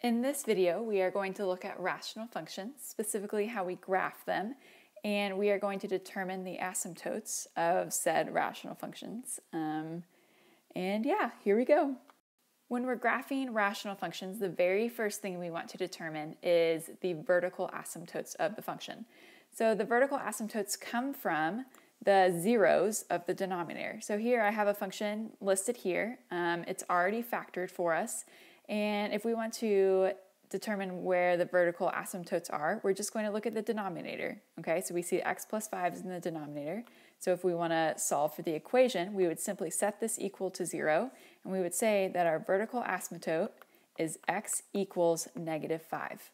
In this video, we are going to look at rational functions, specifically how we graph them, and we are going to determine the asymptotes of said rational functions. Here we go. When we're graphing rational functions, the very first thing we want to determine is the vertical asymptotes of the function. So the vertical asymptotes come from the zeros of the denominator. So here I have a function listed here. It's already factored for us. And if we want to determine where the vertical asymptotes are, we're just going to look at the denominator. Okay, so we see x plus 5 is in the denominator. So if we want to solve for the equation, we would simply set this equal to 0, and we would say that our vertical asymptote is x equals -5.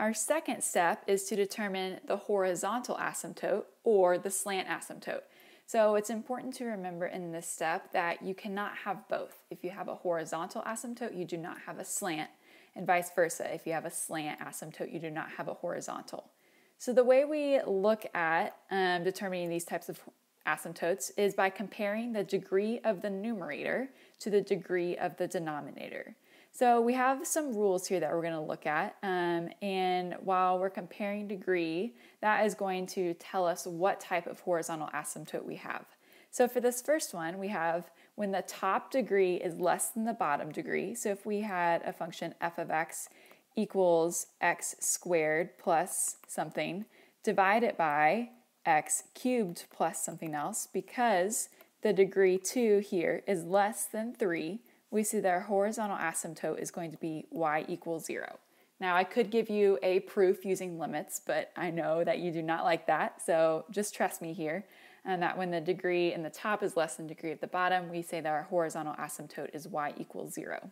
Our second step is to determine the horizontal asymptote or the slant asymptote. So it's important to remember in this step that you cannot have both. If you have a horizontal asymptote, you do not have a slant, and vice versa. If you have a slant asymptote, you do not have a horizontal. So the way we look at determining these types of asymptotes is by comparing the degree of the numerator to the degree of the denominator. So we have some rules here that we're going to look at, and while we're comparing degree, that is going to tell us what type of horizontal asymptote we have. So for this first one, we have when the top degree is less than the bottom degree. So if we had a function f of x equals x squared plus something, divided by x cubed plus something else, because the degree 2 here is less than 3, we see that our horizontal asymptote is going to be y equals 0. Now I could give you a proof using limits, but I know that you do not like that, so just trust me here, and that when the degree in the top is less than the degree at the bottom, we say that our horizontal asymptote is y equals 0.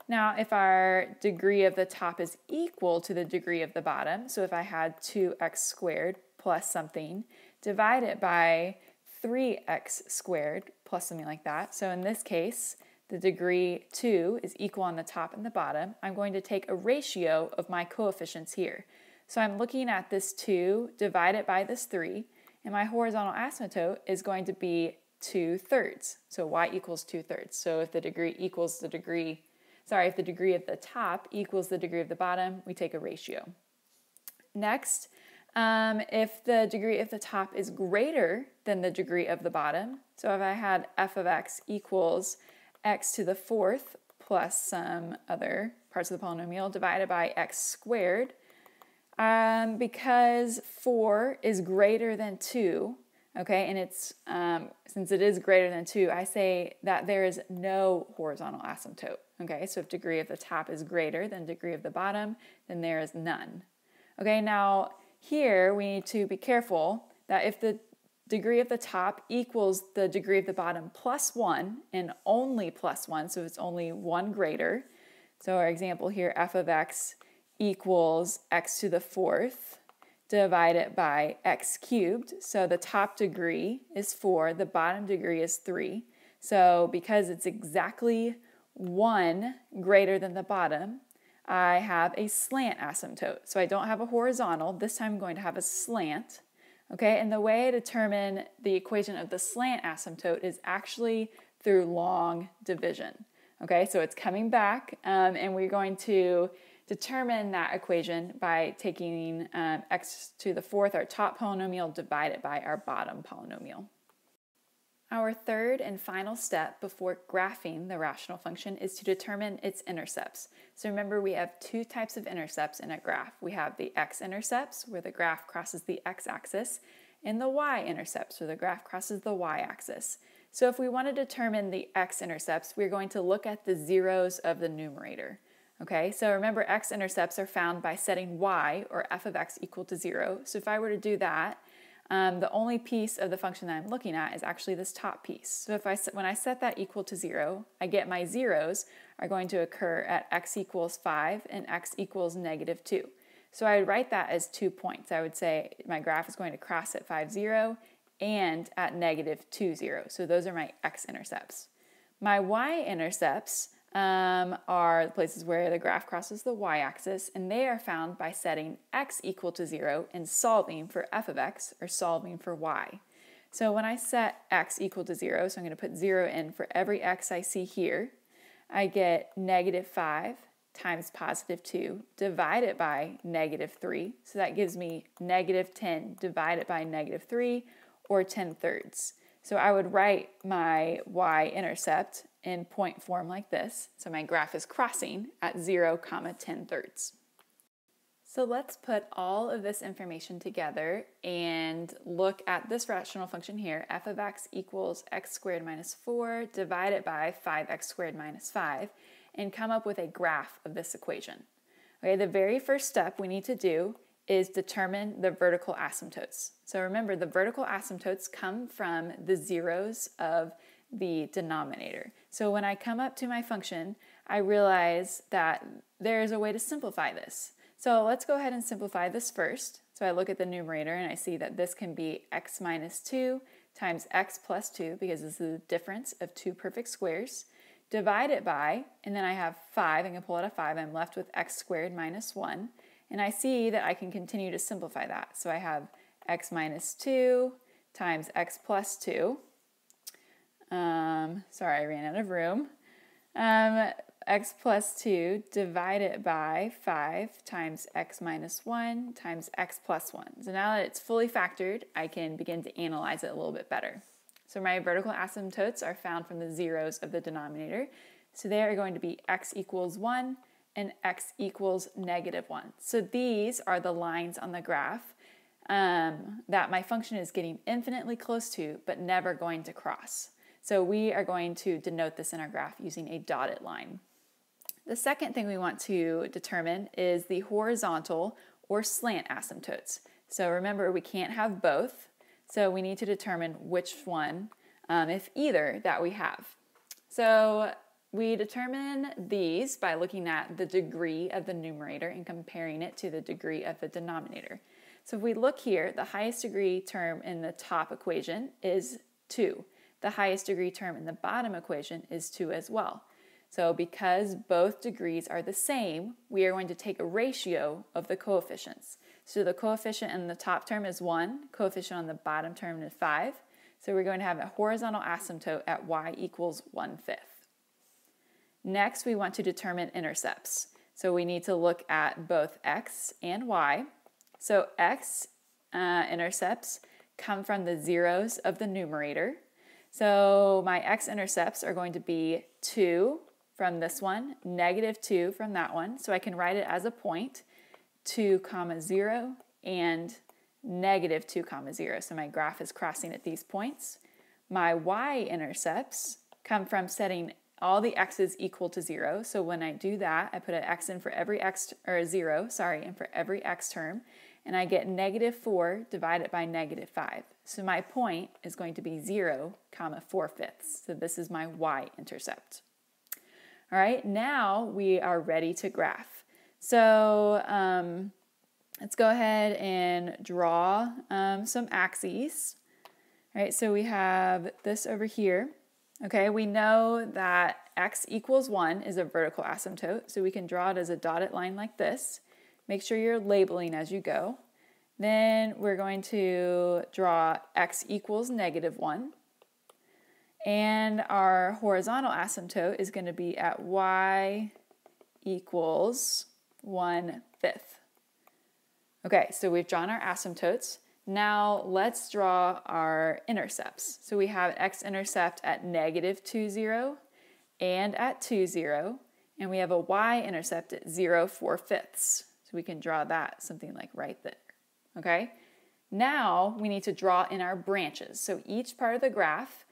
Now if our degree of the top is equal to the degree of the bottom, so if I had 2x squared plus something divided by 3x squared plus something like that, so in this case, the degree 2 is equal on the top and the bottom, I'm going to take a ratio of my coefficients here. So I'm looking at this 2 divided by this 3, and my horizontal asymptote is going to be 2/3. So y equals 2/3. So if the degree equals the degree, if the degree of the top equals the degree of the bottom, we take a ratio. Next, if the degree of the top is greater than the degree of the bottom, so if I had f of x equals x to the 4th plus some other parts of the polynomial divided by x squared, because 4 is greater than 2, okay, and it's since it is greater than 2, I say that there is no horizontal asymptote, okay, so if degree of the top is greater than degree of the bottom, then there is none. Okay, now here we need to be careful that if the degree of the top equals the degree of the bottom plus 1 and only plus 1, so it's only 1 greater. So our example here, f of x equals x to the 4th divided by x cubed. So the top degree is 4, the bottom degree is 3. So because it's exactly 1 greater than the bottom, I have a slant asymptote. So I don't have a horizontal, this time I'm going to have a slant. Okay, and the way I determine the equation of the slant asymptote is actually through long division. Okay, so it's coming back, and we're going to determine that equation by taking x to the 4th, our top polynomial, divided by our bottom polynomial. Our third and final step before graphing the rational function is to determine its intercepts. So remember, we have two types of intercepts in a graph. We have the x-intercepts, where the graph crosses the x-axis, and the y-intercepts, where the graph crosses the y-axis. So if we want to determine the x-intercepts, we're going to look at the zeros of the numerator. Okay, so remember, x-intercepts are found by setting y, or f of x, equal to 0. So if I were to do that, the only piece of the function that I'm looking at is actually this top piece. So when I set that equal to 0, I get my zeros are going to occur at x equals 5 and x equals -2. So I would write that as 2 points. I would say my graph is going to cross at 5, 0 and at -2, 0. So those are my x-intercepts. My y-intercepts are the places where the graph crosses the y-axis, and they are found by setting x equal to 0 and solving for f of x, or solving for y. So when I set x equal to 0, so I'm going to put 0 in for every x I see here, I get -5 times positive 2 divided by negative 3. So that gives me negative 10 divided by negative 3, or 10/3. So I would write my y-intercept in point form like this. So my graph is crossing at 0, 10/3. So let's put all of this information together and look at this rational function here, f of x equals x squared minus 4 divided by 5x squared minus 5, and come up with a graph of this equation. Okay, the very first step we need to do is determine the vertical asymptotes. So remember, the vertical asymptotes come from the zeros of the denominator. So when I come up to my function, I realize that there is a way to simplify this. So let's go ahead and simplify this first. So I look at the numerator and I see that this can be x minus 2 times x plus 2, because this is the difference of two perfect squares, divided by, and then I have 5, I can pull out a 5, I'm left with x squared minus 1, and I see that I can continue to simplify that. So I have x minus 2 times x plus 2, sorry, I ran out of room, x plus 2 divided by 5 times x minus 1 times x plus 1. So now that it's fully factored, I can begin to analyze it a little bit better. So my vertical asymptotes are found from the zeros of the denominator. So they are going to be x equals 1 and x equals negative 1. So these are the lines on the graph that my function is getting infinitely close to, but never going to cross. So we are going to denote this in our graph using a dotted line. The second thing we want to determine is the horizontal or slant asymptotes. So remember, we can't have both, so we need to determine which one, if either, that we have. So we determine these by looking at the degree of the numerator and comparing it to the degree of the denominator. So if we look here, the highest degree term in the top equation is 2. The highest degree term in the bottom equation is 2 as well. So because both degrees are the same, we are going to take a ratio of the coefficients. So the coefficient in the top term is 1, coefficient on the bottom term is 5. So we're going to have a horizontal asymptote at y equals 1/5. Next, we want to determine intercepts. So we need to look at both x and y. So x intercepts come from the zeros of the numerator. So my x-intercepts are going to be 2 from this one, negative 2 from that one. So I can write it as a point, 2, 0, and negative 2, 0. So my graph is crossing at these points. My y-intercepts come from setting all the x's equal to 0. So when I do that, I put an x in for every x, or 0, sorry, and for every x term, and I get negative 4 divided by negative 5. So my point is going to be 0, 4/5. So this is my y-intercept. All right, now we are ready to graph. So let's go ahead and draw some axes. All right, so we have this over here. Okay, we know that x equals 1 is a vertical asymptote, so we can draw it as a dotted line like this. Make sure you're labeling as you go. Then we're going to draw x equals negative 1. And our horizontal asymptote is going to be at y equals 1/5. Okay, so we've drawn our asymptotes. Now let's draw our intercepts. So we have x-intercept at negative 2, 0 and at 2, 0. And we have a y-intercept at 0, 4/5. So we can draw that something like right there. Okay, now we need to draw in our branches. So each part of the graph,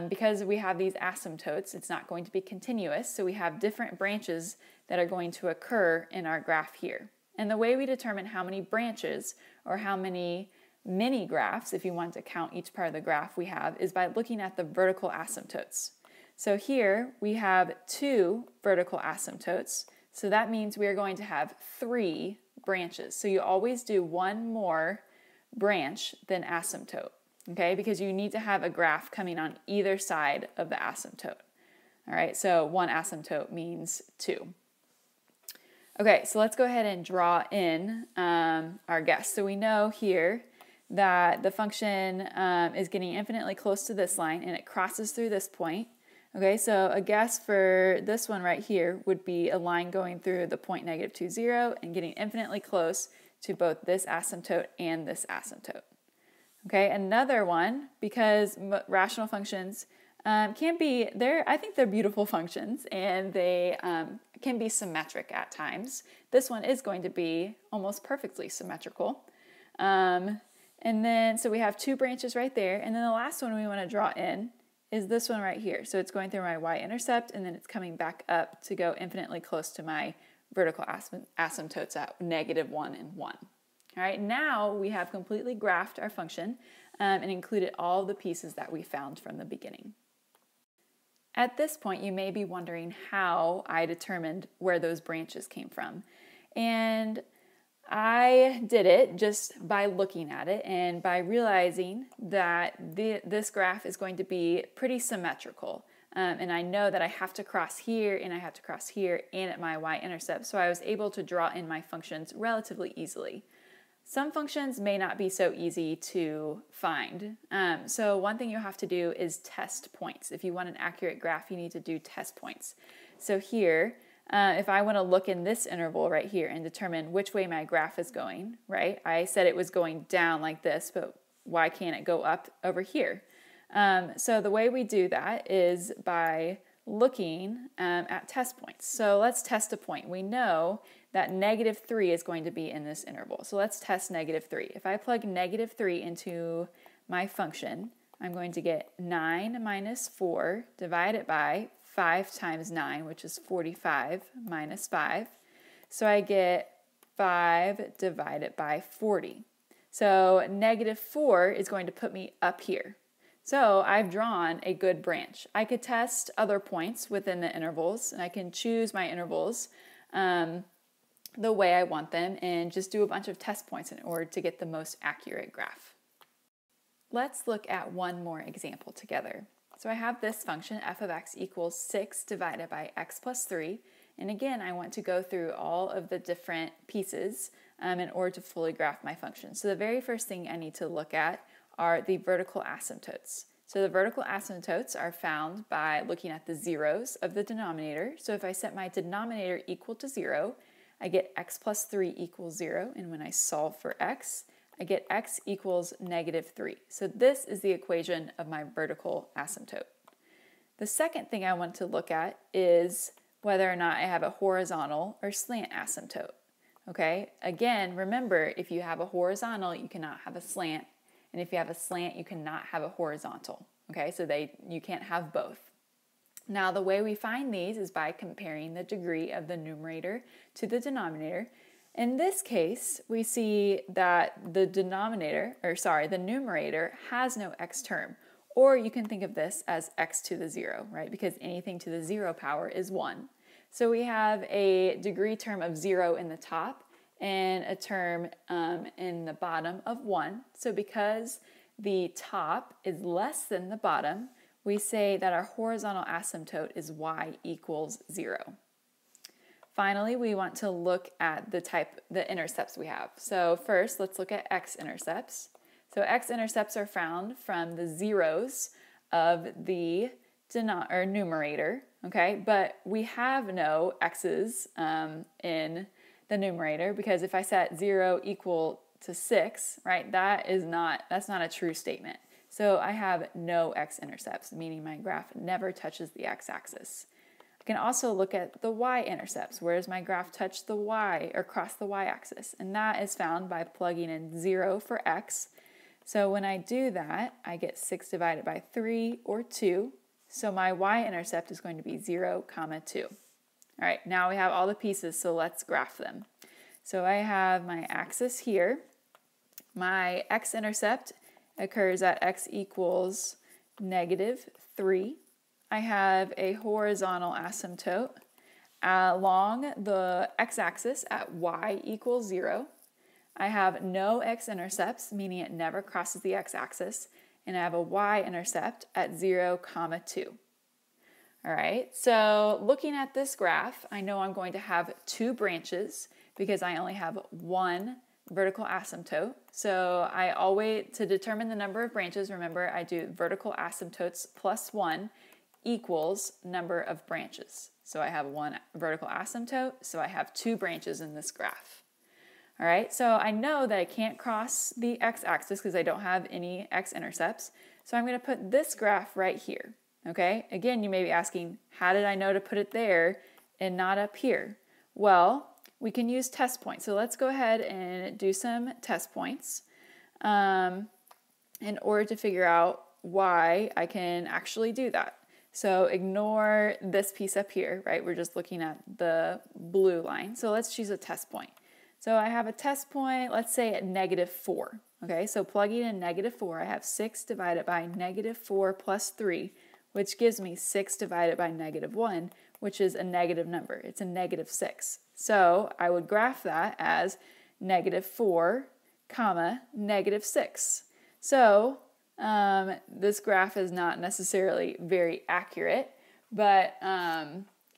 because we have these asymptotes, it's not going to be continuous. So we have different branches that are going to occur in our graph here. And the way we determine how many branches or how many mini graphs, if you want to count each part of the graph we have, is by looking at the vertical asymptotes. So here we have 2 vertical asymptotes. So that means we are going to have 3 branches. So you always do one more branch than asymptote, okay? Because you need to have a graph coming on either side of the asymptote. All right, so one asymptote means 2. Okay, so let's go ahead and draw in our guess. So we know here that the function is getting infinitely close to this line and it crosses through this point. Okay, so a guess for this one right here would be a line going through the point -2, 0 and getting infinitely close to both this asymptote and this asymptote. Okay, another one, because rational functions can be, I think they're beautiful functions, and they can be symmetric at times. This one is going to be almost perfectly symmetrical. And then, so we have two branches right there, and then the last one we want to draw in is this one right here. So it's going through my y-intercept, and then it's coming back up to go infinitely close to my vertical asymptotes at -1 and 1. All right, now we have completely graphed our function and included all the pieces that we found from the beginning. At this point, you may be wondering how I determined where those branches came from. And I did it just by looking at it and by realizing that this graph is going to be pretty symmetrical. And I know that I have to cross here and I have to cross here and at my y-intercept, so I was able to draw in my functions relatively easily. Some functions may not be so easy to find. So one thing you have to do is test points. If you want an accurate graph, you need to do test points. So here, if I want to look in this interval right here and determine which way my graph is going, right? I said it was going down like this, but why can't it go up over here? So the way we do that is by looking at test points. So let's test a point. We know that -3 is going to be in this interval. So let's test -3. If I plug -3 into my function, I'm going to get 9 minus 4 divided by 5 times 9, which is 45 minus 5. So I get 5 divided by 40. So -4 is going to put me up here. So I've drawn a good branch. I could test other points within the intervals, and I can choose my intervals the way I want them and just do a bunch of test points in order to get the most accurate graph. Let's look at one more example together. So I have this function, f of x equals 6 divided by x plus 3. And again, I want to go through all of the different pieces in order to fully graph my function. So the very first thing I need to look at are the vertical asymptotes. So the vertical asymptotes are found by looking at the zeros of the denominator. So if I set my denominator equal to 0, I get x plus 3 equals 0. And when I solve for x, I get x equals -3. So this is the equation of my vertical asymptote. The second thing I want to look at is whether or not I have a horizontal or slant asymptote. Okay, again, remember, if you have a horizontal, you cannot have a slant. And if you have a slant, you cannot have a horizontal. Okay, so you can't have both. Now, the way we find these is by comparing the degree of the numerator to the denominator. In this case, we see that the numerator has no x term. Or you can think of this as x to the 0, right? Because anything to the 0 power is 1. So we have a degree term of 0 in the top and a term in the bottom of 1. So because the top is less than the bottom, we say that our horizontal asymptote is y equals 0. Finally, we want to look at the intercepts we have. So first, let's look at x-intercepts. So x-intercepts are found from the zeros of the numerator, okay? But we have no x's in the numerator, because if I set 0 equal to 6, right, that's not a true statement. So I have no x-intercepts, meaning my graph never touches the x-axis. I can also look at the y-intercepts. Where does my graph touch the y or cross the y-axis? And that is found by plugging in 0 for x. So when I do that, I get 6 divided by 3 or 2. So my y-intercept is going to be 0, 2. All right, now we have all the pieces, so let's graph them. So I have my axis here. My x-intercept occurs at x equals -3. I have a horizontal asymptote along the x-axis at y equals 0. I have no x-intercepts, meaning it never crosses the x-axis, and I have a y-intercept at 0, 2. All right, so looking at this graph, I know I'm going to have 2 branches because I only have 1 vertical asymptote. So to determine the number of branches, remember I do vertical asymptotes plus 1 equals number of branches. So I have one vertical asymptote, so I have 2 branches in this graph. All right, so I know that I can't cross the x-axis because I don't have any x-intercepts. So I'm going to put this graph right here. Okay, again, you may be asking, how did I know to put it there and not up here? Well, we can use test points. So let's go ahead and do some test points in order to figure out why I can actually do that. So ignore this piece up here, right? We're just looking at the blue line. So let's choose a test point. So I have a test point, let's say at -4. Okay, so plugging in -4, I have 6 divided by -4 plus 3, which gives me 6 divided by -1, which is a negative number. It's a -6. So I would graph that as -4, comma, -6. So this graph is not necessarily very accurate, but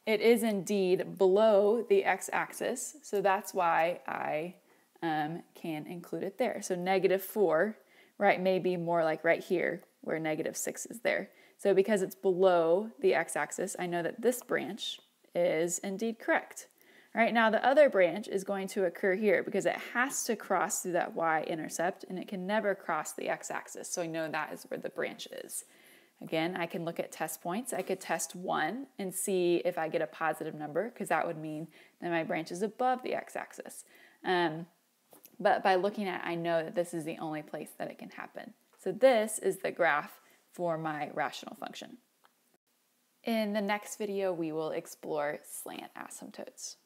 it is indeed below the x-axis, so that's why I can include it there. So -4, right, may be more like right here where -6 is there. So because it's below the x-axis, I know that this branch is indeed correct. All right, now the other branch is going to occur here because it has to cross through that y-intercept and it can never cross the x-axis, so I know that is where the branch is. Again, I can look at test points. I could test 1 and see if I get a positive number because that would mean that my branch is above the x-axis. But by looking at it, I know that this is the only place that it can happen. So this is the graph for my rational function. In the next video, we will explore slant asymptotes.